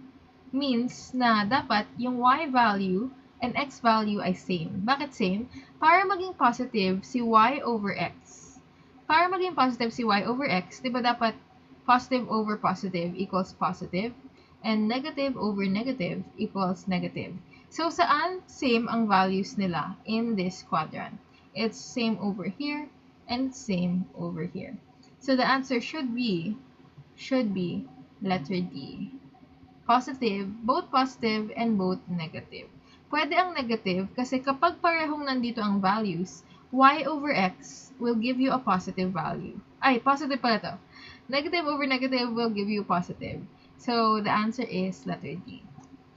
means na dapat yung y value and x value ay same. Bakit same? Para maging positive si y over x. Para maging positive si y over x, di ba dapat positive over positive equals positive, and negative over negative equals negative. So, saan same ang values nila in this quadrant? It's same over here and same over here. So, the answer should be letter D. Positive, both positive and both negative. Pwede ang negative kasi kapag parehong nandito ang values, y over x will give you a positive value. Ay, positive pala to. Negative over negative will give you positive. So, the answer is letter D.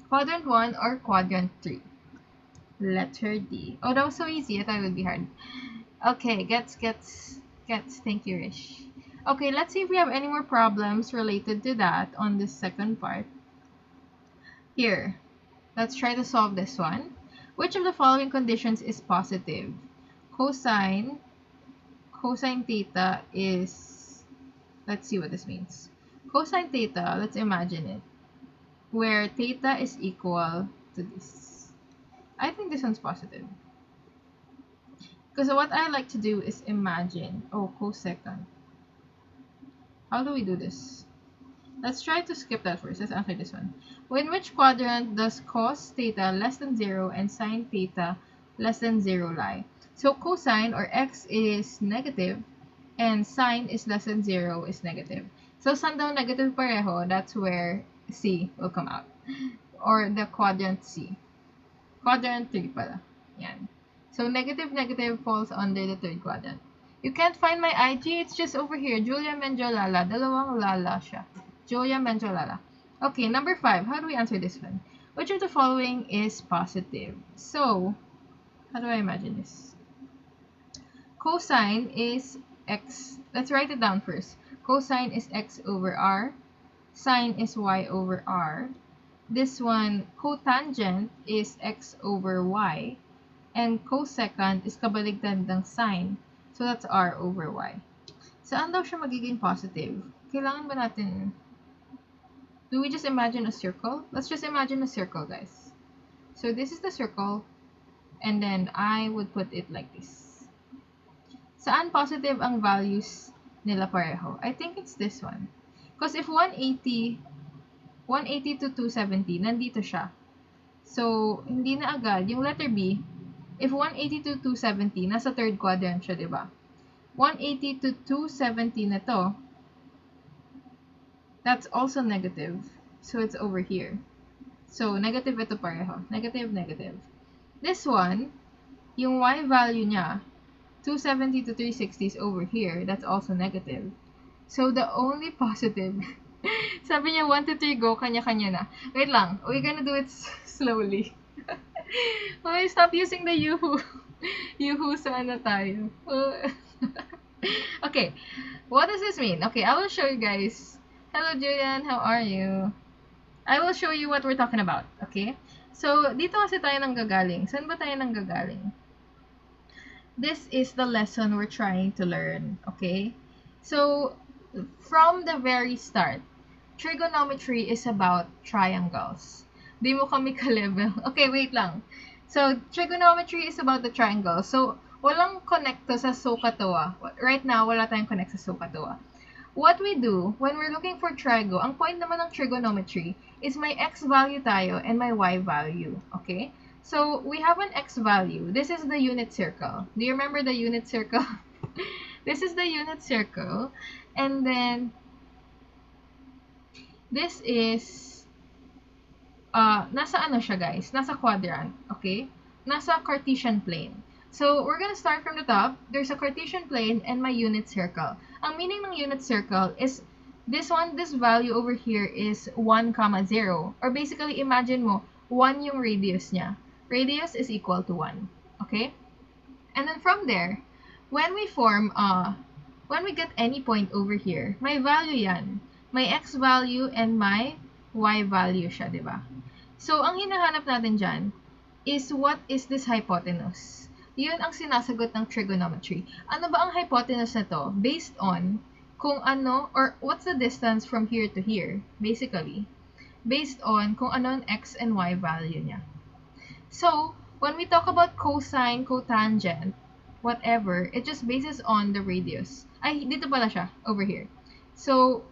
Quadrant 1 or quadrant 3? Letter D. Oh, that was so easy. I thought it would be hard. Okay, gets. Thank you, Rish. Okay, let's see if we have any more problems related to that on this second part. Here, let's try to solve this one. Which of the following conditions is positive? Cosine theta is, let's see what this means. Cosine theta, let's imagine it, where theta is equal to this. I think this one's positive. Because what I like to do is imagine, cosecant. How do we do this? Let's try to skip that first. Let's answer this one. In which quadrant does cos theta less than 0 and sine theta less than 0 lie? So cosine or x is negative and sine is less than 0 is negative. So saan daw negative pareho? That's where C will come out. Or the quadrant C. Quadrant 3 pala. Yan. So negative falls under the third quadrant. You can't find my IG, it's just over here. Julia Menjolala. Dalawang lala siya. Julia Menjolala. Okay, number 5. How do we answer this one? Which of the following is positive? So, how do I imagine this? Cosine is x. Let's write it down first. Cosine is x over r. Sine is y over r. This one, cotangent is x over y. And cosecant is kabaligtad ng sine. So, that's r over y. Saan daw siya magiging positive? Kailangan ba natin... Do we just imagine a circle? Let's just imagine a circle, guys. So, this is the circle. And then, I would put it like this. Saan positive ang values nila pareho? I think it's this one. Because if 180 to 270, nandito siya. So, hindi na agad. Yung letter B, if 180 to 270, nasa third quadrant siya, diba? 180 to 270 na to, that's also negative. So, it's over here. So, negative ito pareho. Negative. This one, yung y value niya, 270 to 360 is over here. That's also negative. So, the only positive, sabi niya 1 to 3 go, kanya-kanya na. Wait lang. We're gonna do it slowly. Okay, stop using the yoo-hoo. Yoo-hoo, saan na tayo? Okay, what does this mean? Okay, I will show you guys. Hello, Julian. How are you? I will show you what we're talking about. Okay? So, dito kasi tayo nanggagaling. Saan ba tayo nanggagaling? This is the lesson we're trying to learn. Okay? So, from the very start, trigonometry is about triangles. Di mo kami ka-level. Okay, wait lang. So, trigonometry is about the triangle. So, walang connect to sa SOHCAHTOA. Right now, wala tayong connect sa SOHCAHTOA. what we do when we're looking for trigo, ang point naman ng trigonometry is may x value tayo and may y value. Okay? So, we have an x value. This is the unit circle. Do you remember the unit circle? This is the unit circle. And then, this is, nasa ano siya guys? Nasa quadrant. Okay? Nasa Cartesian plane. So, we're gonna start from the top. There's a Cartesian plane and my unit circle. Ang meaning ng unit circle is this value over here is 1, 0. Or basically, imagine mo, 1 yung radius niya. Radius is equal to 1. Okay? And then from there, when we get any point over here, may value yan. May x value and may y value siya, di ba? So, ang hinahanap natin dyan is what is this hypotenuse? Yun ang sinasagot ng trigonometry. Ano ba ang hypotenuse na to? Based on kung ano, or what's the distance from here to here, basically. Based on kung ano ang x and y value niya. So, when we talk about cosine, cotangent, whatever, it just bases on the radius. Ay, dito pala siya, over here. So,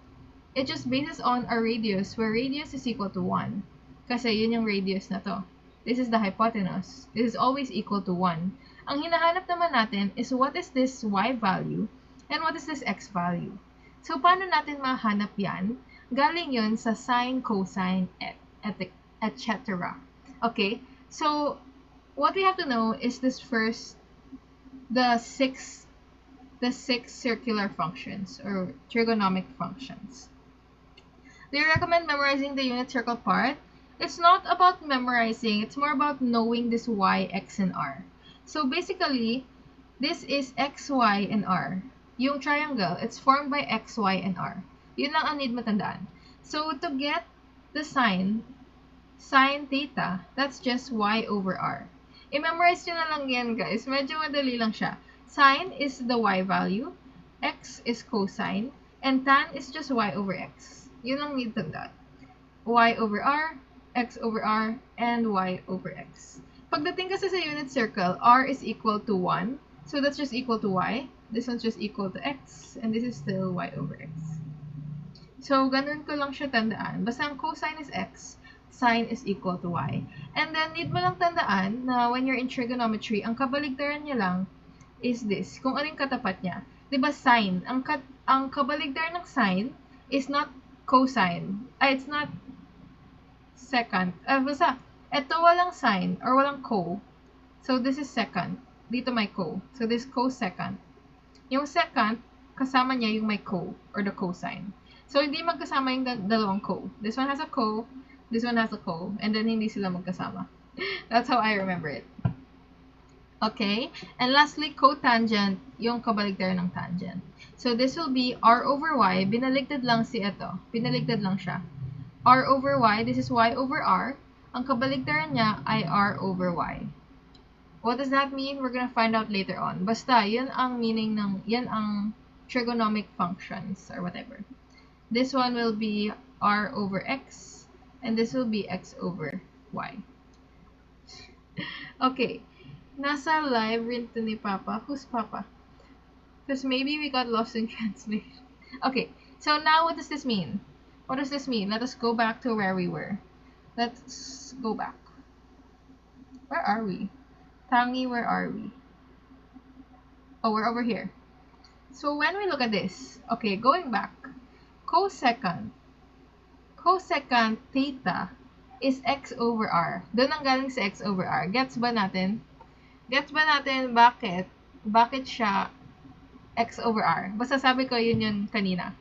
it just bases on a radius where radius is equal to 1. Kasi yun yung radius na to. This is the hypotenuse. This is always equal to 1. Ang hinahanap naman natin is what is this y value and what is this x value. So, paano natin mahanap yan? Galing yun sa sine, cosine, etc. Okay? So, what we have to know is this first, the six circular functions or trigonomic functions. Do you recommend memorizing the unit circle part? It's not about memorizing, it's more about knowing this y, x, and r. So basically, this is x, y, and r. Yung triangle, it's formed by x, y, and r. Yun lang ang need matandaan. So to get the sine theta, that's just y over r. I-memorize nyo na lang yan, guys. Medyo madali lang siya. Sine is the y value, x is cosine, and tan is just y over x. Yun lang need tandaan. Y over r, x over r, and y over x. Pagdating kasi sa unit circle, r is equal to 1. So that's just equal to y. This one's just equal to x. And this is still y over x. So, ganun ko lang siya tandaan. Basta ang cosine is x, sine is equal to y. And then, need mo lang tandaan na when you're in trigonometry, ang kabaligtaran niya lang is this. Kung ano yung katapat niya. Diba sine? Ang kabaligtaran ng sine is not cosine. It's not secant. Basta, ito walang sine or walang co. So, this is secant. Dito may co. So, this cosecant. Yung secant, kasama niya yung may co or the cosine. So, hindi magkasama yung dalawang co. This one has a co, this one has a co, and then hindi sila magkasama. That's how I remember it. Okay? And lastly, cotangent, yung kabaligtaran ng tangent. So, this will be r over y. Binaligtad lang si ito. Binaligtad lang siya. R over y, this is y over r. Ang kabaligtaran niya ay r over y. What does that mean? We're gonna find out later on. Basta, yan ang meaning ng, yan ang trigonomic functions or whatever. This one will be r over x, and this will be x over y. Okay. Nasa live rin to ni Papa. Who's Papa? Because maybe we got lost in translation. Okay. So now what does this mean? What does this mean? Let us go back to where we were. Let's go back. Where are we? Tangi, where are we? Oh, we're over here. So when we look at this, okay, going back, cosecant theta is x over r. Doon ang galing sa x over r. Gets ba natin? Gets ba natin bakit siya x over r? Basta sabi ko yun kanina.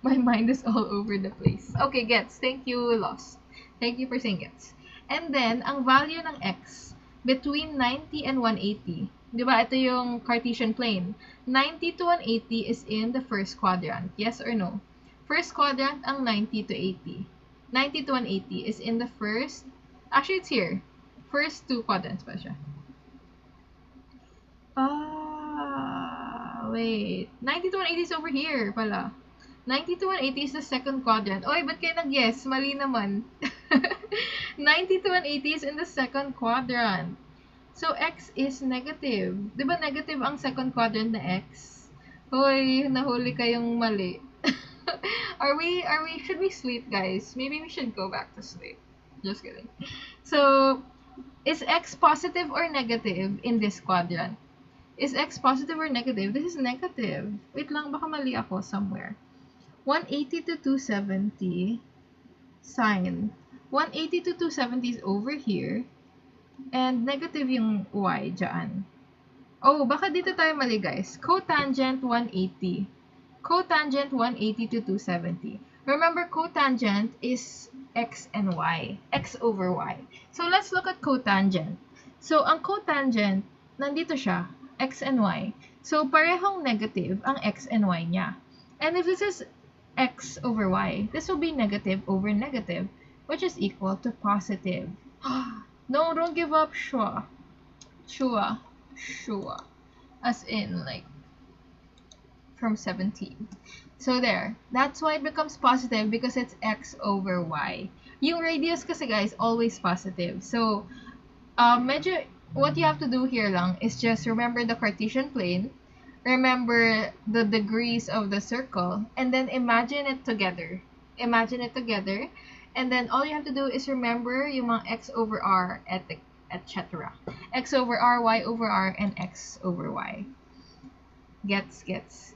My mind is all over the place. Okay, gets. Thank you, Lost. Thank you for saying gets. And then, ang value ng x between 90 and 180. Diba? Ito yung Cartesian plane. 90 to 180 is in the first quadrant. Yes or no? First quadrant ang 90 to 80. 90 to 180 is in the first, actually it's here. First two quadrants pa siya. Wait. 90 to 180 is over here pala. 90 to 180 is the second quadrant. Oy, ba't kayo nag-guess? Mali naman. 90 to 180 is in the second quadrant. So, x is negative. Diba negative ang second quadrant na x? Hoy, nahuli kayong mali. Should we sleep, guys? Maybe we should go back to sleep. Just kidding. So, is x positive or negative in this quadrant? Is x positive or negative? This is negative. Wait lang, baka mali ako somewhere. 180 to 270 sine. 180 to 270 is over here. And negative yung y dyan. Oh, baka dito tayo mali, guys. Cotangent 180. Cotangent 180 to 270. Remember, cotangent is x and y. X over y. So, let's look at cotangent. So, ang cotangent, nandito siya. X and y. So, parehong negative ang x and y niya. And if this is x over y, this will be negative over negative, which is equal to positive. No, don't give up, Shua. Shua. Shua. As in, like, from 17. So there. That's why it becomes positive because it's x over y. Yung radius kasi, guys, always positive. So, medyo, what you have to do here lang is just remember the Cartesian plane, remember the degrees of the circle, and then imagine it together. Imagine it together. And then all you have to do is remember yung mga x over r, etc. X over r, y over r, and x over y. Gets.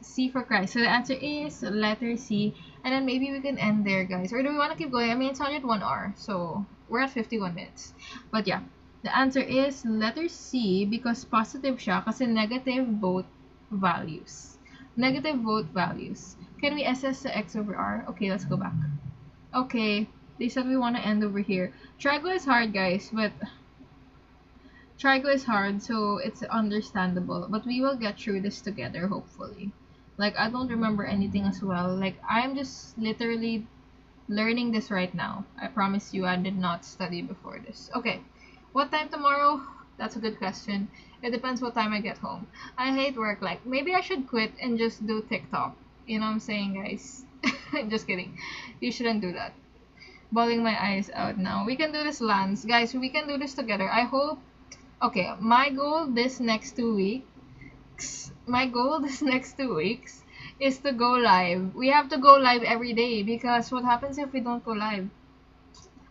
C for Christ. So the answer is letter C. And then maybe we can end there, guys. Or do we want to keep going? I mean, it's 101 hour. So we're at 51 minutes. But yeah, the answer is letter C because positive siya kasi negative both values. Negative both values. Can we assess the x over r? Okay, let's go back. Okay, they said we want to end over here. Trigo is hard, guys, but Trigo is hard, so it's understandable. But we will get through this together, hopefully. Like, I don't remember anything as well. Like, I'm just literally learning this right now. I promise you I did not study before this. Okay, what time tomorrow? That's a good question. It depends what time I get home. I hate work. Like, maybe I should quit and just do TikTok. You know what I'm saying, guys? Just kidding. You shouldn't do that. Bawling my eyes out now. We can do this, Lance. Guys, we can do this together. I hope. Okay, my goal this next 2 weeks. My goal this next 2 weeks is to go live. We have to go live every day because what happens if we don't go live?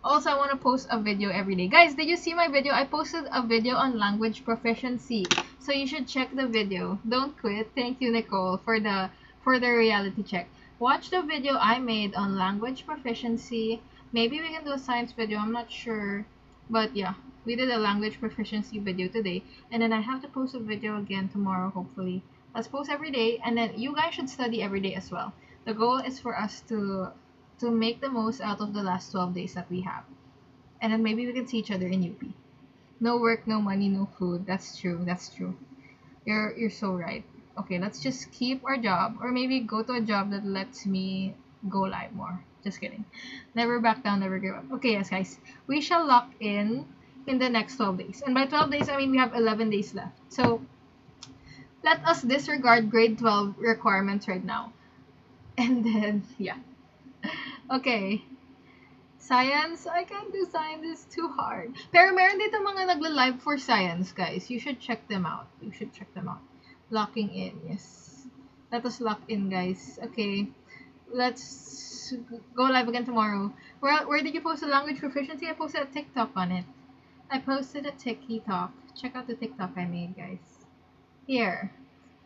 Also, I want to post a video every day. Guys, did you see my video? I posted a video on language proficiency. So you should check the video. Don't quit. Thank you, Nicole, for the reality check. Watch the video I made on language proficiency. Maybe we can do a science video. I'm not sure. But yeah, we did a language proficiency video today. And then I have to post a video again tomorrow, hopefully. Let's post every day. And then you guys should study every day as well. The goal is for us to make the most out of the last 12 days that we have. And then maybe we can see each other in UP. No work, no money, no food. That's true. That's true. You're so right. Okay, let's just keep our job. Or maybe go to a job that lets me go live more. Just kidding. Never back down, never give up. Okay, yes, guys. We shall lock in the next 12 days. And by 12 days, I mean we have 11 days left. So, let us disregard grade 12 requirements right now. And then, yeah. Okay. Science, I can't do science. It's too hard. Pero meron dito mga nagla-live for science, guys. You should check them out. You should check them out. Locking in, yes. Let us lock in, guys. Okay. Let's go live again tomorrow. Where did you post the language proficiency? I posted a TikTok on it. I posted a TikTok. Check out the TikTok I made, guys. Here.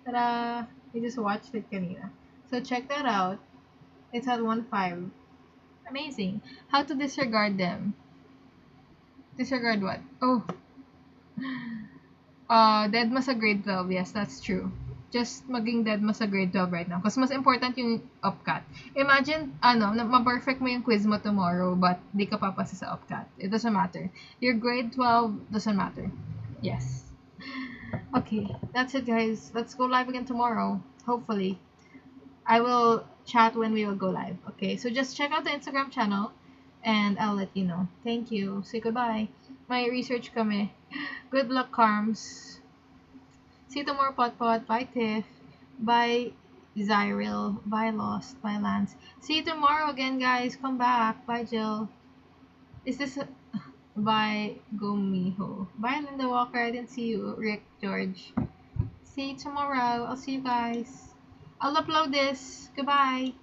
Ta-da! You just watched it kanina. So check that out. It's at 1.5. Amazing. How to disregard them. Disregard what? Oh. Dead sa grade 12. Yes, that's true. Just maging dead sa grade 12 right now. Kasi mas important yung UPCAT. Imagine, ma-perfect mo yung quiz mo tomorrow, but di ka papasa sa UPCAT. It doesn't matter. Your grade 12 doesn't matter. Yes. Okay, that's it, guys. Let's go live again tomorrow. Hopefully. I will chat when we will go live. Okay, so just check out the Instagram channel and I'll let you know. Thank you. Say goodbye. May research kami. Good luck, Carms. See you tomorrow, Potpot. Bye, Tiff. Bye, Zyril. Bye, Lost. Bye, Lance. See you tomorrow again, guys. Come back. Bye, Jill. Is this... Bye, Gumiho. Bye, Linda Walker. I didn't see you. Rick, George. See you tomorrow. I'll see you guys. I'll upload this. Goodbye.